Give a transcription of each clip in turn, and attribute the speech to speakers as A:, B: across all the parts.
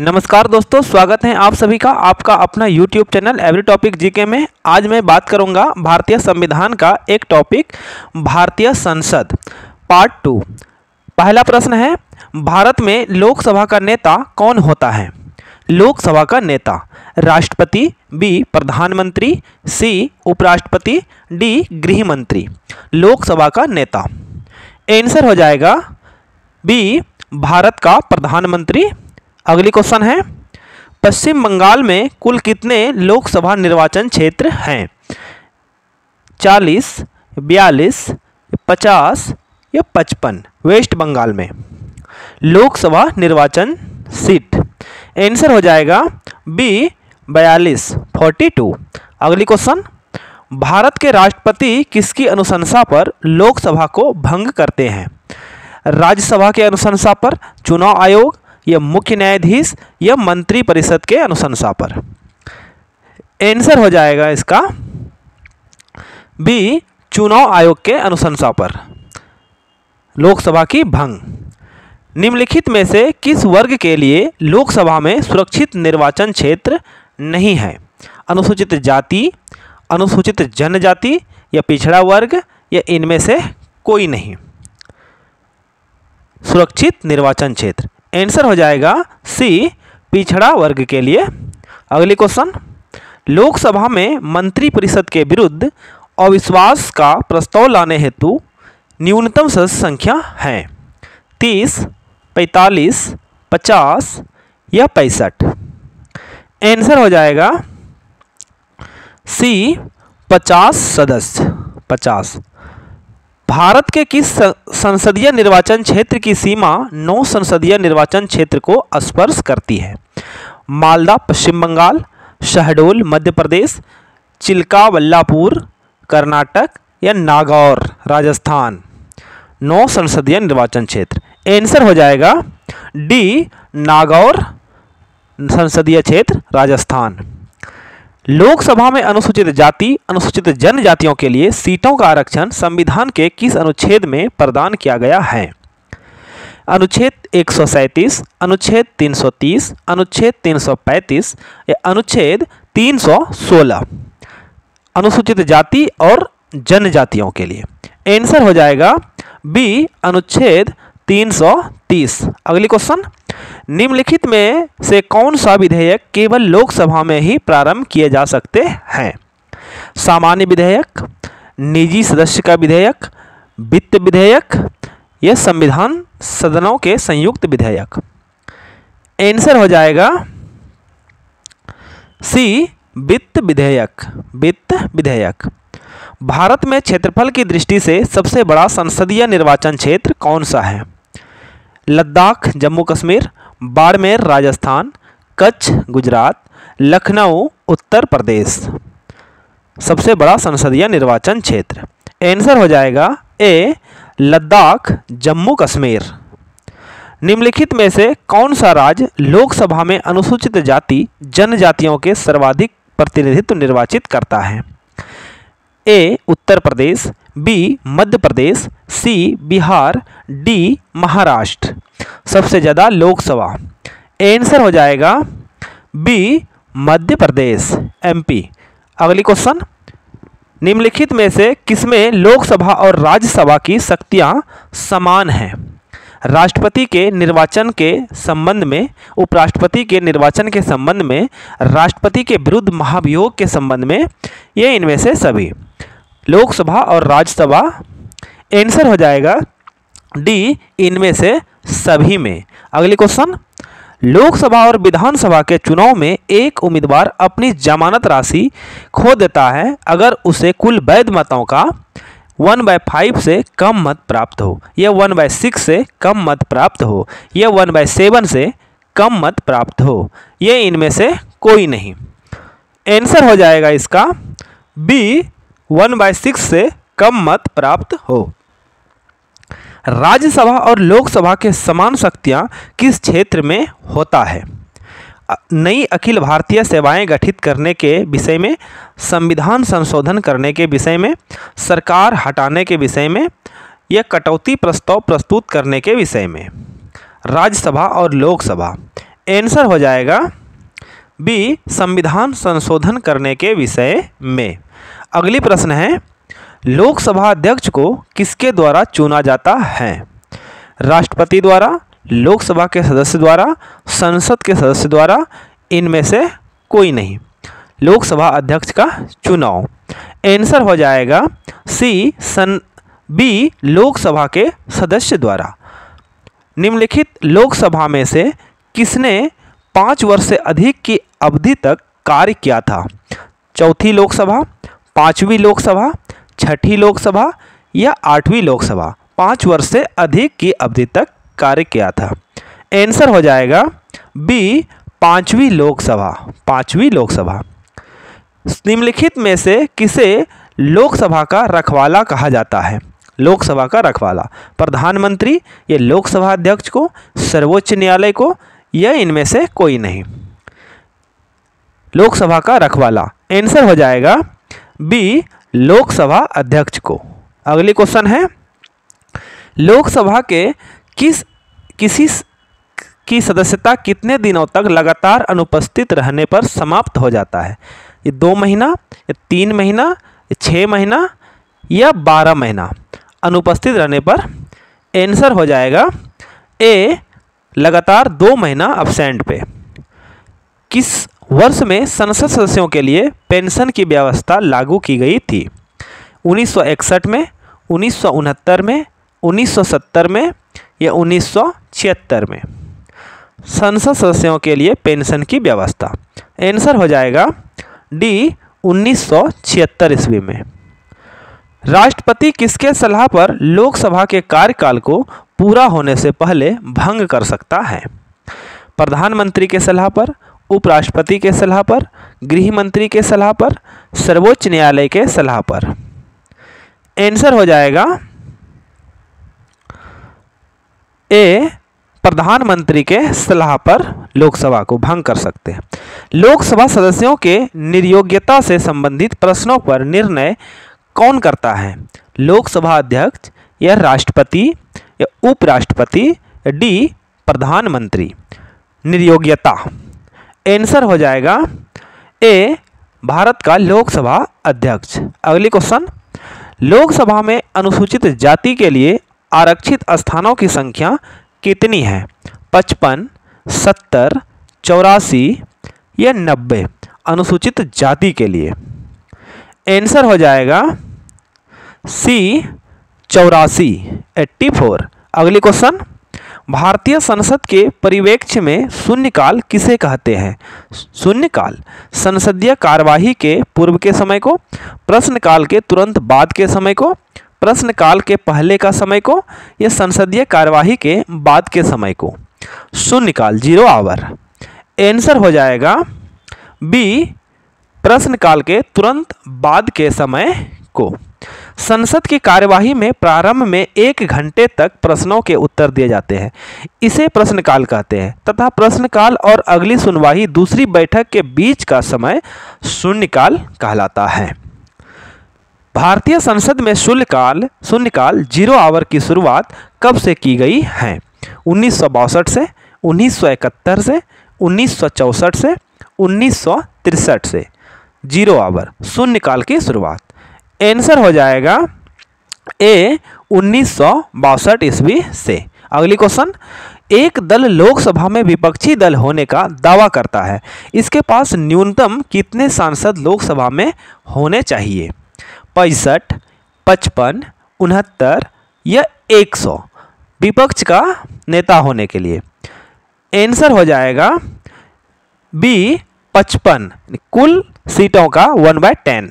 A: नमस्कार दोस्तों, स्वागत है आप सभी का आपका अपना YouTube channel every topic GK में। आज मैं बात करूंगा भारतीय संविधान का एक टॉपिक, भारतीय संसद पार्ट 2। पहला प्रश्न है, भारत में लोकसभा का नेता कौन होता है? लोकसभा का नेता राष्ट्रपति, बी प्रधानमंत्री, सी उपराष्ट्रपति, डी गृह मंत्री। लोकसभा का नेता आंसर हो जाएगा बी भारत का प्रधानमंत्री। अगली क्वेश्चन है, पश्चिम बंगाल में कुल कितने लोकसभा निर्वाचन क्षेत्र हैं? 40, 42, 50 या 55 वेस्ट बंगाल में लोकसभा निर्वाचन सीट। आंसर हो जाएगा बी 42, 42। अगली क्वेश्चन, भारत के राष्ट्रपति किसकी अनुशंसा पर लोकसभा को भंग करते हैं? राज्यसभा के अनुशंसा पर, चुनाव आयोग या मुख्य न्यायाधीश या मंत्री परिषद के अनुशंसा पर? आंसर हो जाएगा इसका बी चुनाव आयोग के अनुशंसा पर लोकसभा की भंग। निम्नलिखित में से किस वर्ग के लिए लोकसभा में सुरक्षित निर्वाचन क्षेत्र नहीं है? अनुसूचित जाति, अनुसूचित जनजाति या पिछड़ा वर्ग या इनमें से कोई नहीं? सुरक्षित निर्वाचन क्षेत्र आंसर हो जाएगा सी पिछड़ा वर्ग के लिए। अगली क्वेश्चन, लोकसभा में मंत्री परिषद के विरुद्ध अविश्वास का प्रस्ताव लाने हेतु न्यूनतम सदस्य संख्या है? 30, 45, 50 या 65? आंसर हो जाएगा सी 50 सदस्य, 50। भारत के किस संसदीय निर्वाचन क्षेत्र की सीमा 9 संसदीय निर्वाचन क्षेत्र को स्पर्श करती है? मालदा पश्चिम बंगाल, शहडोल मध्य प्रदेश, चिल्काबल्लापुर कर्नाटक या नागौर राजस्थान? 9 संसदीय निर्वाचन क्षेत्र। आंसर हो जाएगा डी नागौर संसदीय क्षेत्र राजस्थान। लोकसभा में अनुसूचित जाति, अनुसूचित जनजातियों के लिए सीटों का आरक्षण संविधान के किस अनुच्छेद में प्रदान किया गया है? अनुच्छेद 137, अनुच्छेद 330, अनुच्छेद 335 या अनुच्छेद 316? अनुसूचित जाति और जनजातियों के लिए आंसर हो जाएगा बी अनुच्छेद 330। अगली क्वेश्चन, निम्नलिखित में से कौन सा विधेयक केवल लोकसभा में ही प्रारंभ किए जा सकते हैं? सामान्य विधेयक, निजी सदस्य का विधेयक, वित्त विधेयक या संविधान सदनों के संयुक्त विधेयक? आंसर हो जाएगा सी वित्त विधेयक, वित्त विधेयक। भारत में क्षेत्रफल की दृष्टि से सबसे बड़ा संसदीय निर्वाचन क्षेत्र कौन सा है? लद्दाख जम्मू कश्मीर, बाड़मेर राजस्थान, कच्छ गुजरात, लखनऊ उत्तर प्रदेश? सबसे बड़ा संसदीय निर्वाचन क्षेत्र आंसर हो जाएगा ए लद्दाख जम्मू कश्मीर। निम्नलिखित में से कौन सा राज्य लोकसभा में अनुसूचित जाति जनजातियों के सर्वाधिक प्रतिनिधित्व निर्वाचित करता है? ए उत्तर प्रदेश, बी मध्य प्रदेश, सी बिहार, डी महाराष्ट्र? सबसे ज़्यादा लोकसभा आंसर हो जाएगा बी मध्य प्रदेश, एमपी। अगली क्वेश्चन, निम्नलिखित में से किसमें लोकसभा और राज्यसभा की शक्तियां समान हैं? राष्ट्रपति के निर्वाचन के संबंध में, उपराष्ट्रपति के निर्वाचन के संबंध में, राष्ट्रपति के विरुद्ध महाभियोग के संबंध में, ये इनमें से सभी? लोकसभा और राज्यसभा आंसर हो जाएगा डी इनमें से सभी में। अगली क्वेश्चन, लोकसभा और विधानसभा के चुनाव में एक उम्मीदवार अपनी जमानत राशि खो देता है अगर उसे कुल वैध मतों का 1/5 से कम मत प्राप्त हो, या 1/6 से कम मत प्राप्त हो, या 1/7 से कम मत प्राप्त हो? ये इनमें से कोई नहीं। आंसर हो जाएगा इसका बी 1/6 से कम मत प्राप्त हो। राज्यसभा और लोकसभा के समान शक्तियां किस क्षेत्र में होता है? नई अखिल भारतीय सेवाएं गठित करने के विषय में, संविधान संशोधन करने के विषय में, सरकार हटाने के विषय में या कटौती प्रस्ताव प्रस्तुत करने के विषय में? राज्यसभा और लोकसभा आंसर हो जाएगा बी, संविधान संशोधन करने के विषय में। अगली प्रश्न है, लोकसभा अध्यक्ष को किसके द्वारा चुना जाता है? राष्ट्रपति द्वारा, लोकसभा के सदस्य द्वारा, संसद के सदस्य द्वारा, इनमें से कोई नहीं। लोकसभा अध्यक्ष का चुनाव। आंसर हो जाएगा सी, बी, लोकसभा के सदस्य द्वारा। निम्नलिखित लोकसभा में से किसने 5 वर्ष से अधिक की अवधि तक कार्य किया था? चौथी लोकसभा, 5वीं लोकसभा, 6ठी लोकसभा या 8वीं लोकसभा? 5 वर्ष से अधिक की अवधि तक कार्य किया था। आंसर हो जाएगा बी, 5वीं लोकसभा। 5वीं लोकसभा। निम्नलिखित में से किसे लोकसभा का रखवाला कहा जाता है? लोकसभा का रखवाला, प्रधानमंत्री या लोकसभा अध्यक्ष को, सर्वोच्च न्यायालय को, या इनमें से कोई नहीं। लोकसभा का रखवाला। आंसर हो जाएगा बी, लोकसभा अध्यक्ष को। अगली क्वेश्चन है, लोकसभा के किसी की सदस्यता कितने दिनों तक लगातार अनुपस्थित रहने पर समाप्त हो जाता है? ये 2 महीना या 3 महीना या 6 महीना या 12 महीना अनुपस्थित रहने पर? आंसर हो जाएगा ए, लगातार 2 महीना अब्सेंट पे। किस वर्ष में संसद सदस्यों के लिए पेंशन की व्यवस्था लागू की गई थी? 1961 में, 1969 में, 1970 में या 1976 में? संसद सदस्यों के लिए पेंशन की व्यवस्था। आंसर हो जाएगा डी, 1976 ईस्वी में। राष्ट्रपति किसके सलाह पर लोकसभा के कार्यकाल को पूरा होने से पहले भंग कर सकता है? प्रधानमंत्री के सलाह पर, उपराष्ट्रपति के सलाह पर, गृह मंत्री के सलाह पर, सर्वोच्च न्यायालय के सलाह पर? आंसर हो जाएगा ए, प्रधानमंत्री के सलाह पर लोकसभा को भंग कर सकते हैं। लोकसभा सदस्यों के निर्योग्यता से संबंधित प्रश्नों पर निर्णय कौन करता है? लोकसभा अध्यक्ष या राष्ट्रपति या उपराष्ट्रपति या डी, प्रधानमंत्री? निर्योग्यता। आंसर हो जाएगा ए, भारत का लोकसभा अध्यक्ष। अगली क्वेश्चन, लोकसभा में अनुसूचित जाति के लिए आरक्षित स्थानों की संख्या कितनी है? 55, 70, 84 या 90 अनुसूचित जाति के लिए? आंसर हो जाएगा सी, 84, 84। अगली क्वेश्चन, भारतीय संसद के परिवेक्ष्य में शून्यकाल किसे कहते हैं? शून्यकाल संसदीय कार्यवाही के पूर्व के समय को, प्रश्नकाल के तुरंत बाद के समय को, प्रश्नकाल के पहले का समय को, या संसदीय कार्यवाही के बाद के समय को? शून्यकाल, 0 आवर। आंसर हो जाएगा बी, प्रश्नकाल के तुरंत बाद के समय को। संसद की कार्यवाही में प्रारंभ में 1 घंटे तक प्रश्नों के उत्तर दिए जाते हैं, इसे प्रश्नकाल कहते हैं, तथा प्रश्नकाल और अगली सुनवाई दूसरी बैठक के बीच का समय शून्यकाल कहलाता है। भारतीय संसद में शून्यकाल 0 आवर की शुरुआत कब से की गई है? 1962 से, 1971 से, 1964 से, 1963 से? 0 आवर शून्यकाल की शुरुआत। आंसर हो जाएगा ए, 1962 ईस्वी से। अगली क्वेश्चन, एक दल लोकसभा में विपक्षी दल होने का दावा करता है, इसके पास न्यूनतम कितने सांसद लोकसभा में होने चाहिए? 65, 55, 69 या 100 विपक्ष का नेता होने के लिए? आंसर हो जाएगा बी, 55, कुल सीटों का 1/10।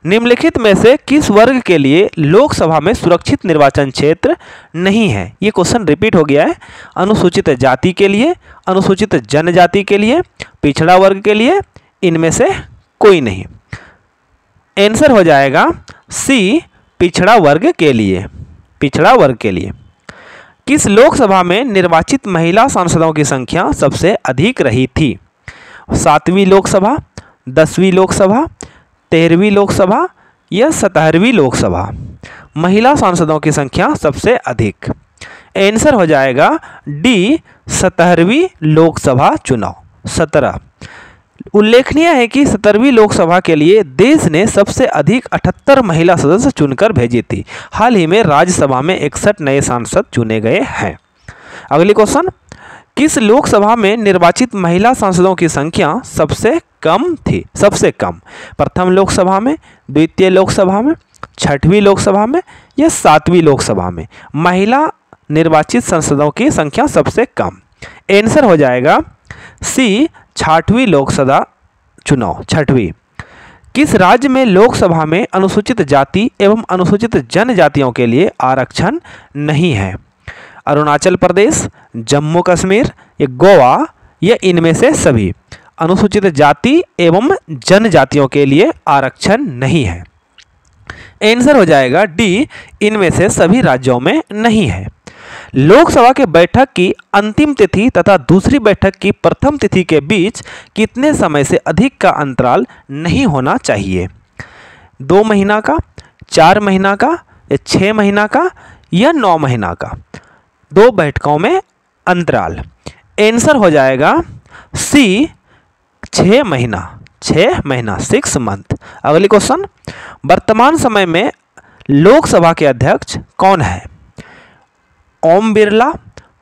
A: निम्नलिखित में से किस वर्ग के लिए लोकसभा में सुरक्षित निर्वाचन क्षेत्र नहीं है? ये क्वेश्चन रिपीट हो गया है। अनुसूचित जाति के लिए, अनुसूचित जनजाति के लिए, पिछड़ा वर्ग के लिए, इनमें से कोई नहीं। आंसर हो जाएगा सी, पिछड़ा वर्ग के लिए। पिछड़ा वर्ग के लिए। किस लोकसभा में निर्वाचित महिला सांसदों की संख्या सबसे अधिक रही थी? 7वीं लोकसभा, 10वीं लोकसभा, 13वीं लोकसभा या 17वीं लोकसभा? महिला सांसदों की संख्या सबसे अधिक। आंसर हो जाएगा डी, 17वीं लोकसभा चुनाव। 17। उल्लेखनीय है कि 17वीं लोकसभा के लिए देश ने सबसे अधिक 78 महिला सदस्य चुनकर भेजी थी। हाल ही में राज्यसभा में 61 नए सांसद चुने गए हैं। अगली क्वेश्चन, किस लोकसभा में निर्वाचित महिला सांसदों की संख्या सबसे कम थी? सबसे कम, प्रथम लोकसभा में, द्वितीय लोकसभा में, छठवीं लोकसभा में या 7वीं लोकसभा में महिला निर्वाचित सांसदों की संख्या सबसे कम? आंसर हो जाएगा सी, 6वीं लोकसभा चुनाव, 6वीं। किस राज्य में लोकसभा में अनुसूचित जाति एवं अनुसूचित जनजातियों के लिए आरक्षण नहीं है? अरुणाचल प्रदेश, जम्मू कश्मीर या गोवा या इनमें से सभी? अनुसूचित जाति एवं जनजातियों के लिए आरक्षण नहीं है। आंसर हो जाएगा डी, इनमें से सभी राज्यों में नहीं है। लोकसभा के बैठक की अंतिम तिथि तथा दूसरी बैठक की प्रथम तिथि के बीच कितने समय से अधिक का अंतराल नहीं होना चाहिए? 2 महीना का, 4 महीना का या 6 महीना का या 9 महीना का? 2 बैठकों में अंतराल। आंसर हो जाएगा सी, 6 महीना, 6 महीना, 6 मंथ। अगली क्वेश्चन, वर्तमान समय में लोकसभा के अध्यक्ष कौन है? ओम बिरला,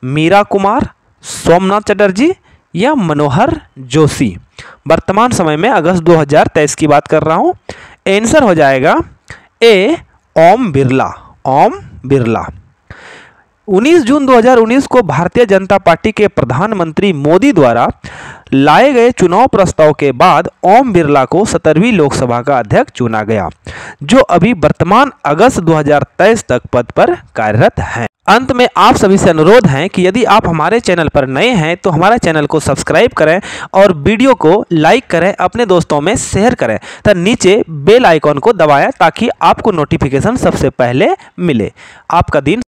A: मीरा कुमार, सोमनाथ चटर्जी या मनोहर जोशी? वर्तमान समय में अगस्त 2023 की बात कर रहा हूं। आंसर हो जाएगा ए, ओम बिरला, ओम बिरला। 19 जून 2019 को भारतीय जनता पार्टी के प्रधानमंत्री मोदी द्वारा लाए गए चुनाव प्रस्ताव के बाद ओम बिरला को 17वीं लोकसभा का अध्यक्ष चुना गया, जो अभी वर्तमान अगस्त 2023 तक पद पर कार्यरत हैं। अंत में आप सभी से अनुरोध है कि यदि आप हमारे चैनल पर नए हैं तो हमारे चैनल को सब्सक्राइब करें और वीडियो को लाइक करें, अपने दोस्तों में शेयर करें तथा नीचे बेल आइकॉन को दबाएं ताकि आपको नोटिफिकेशन सबसे पहले मिले। आपका दिन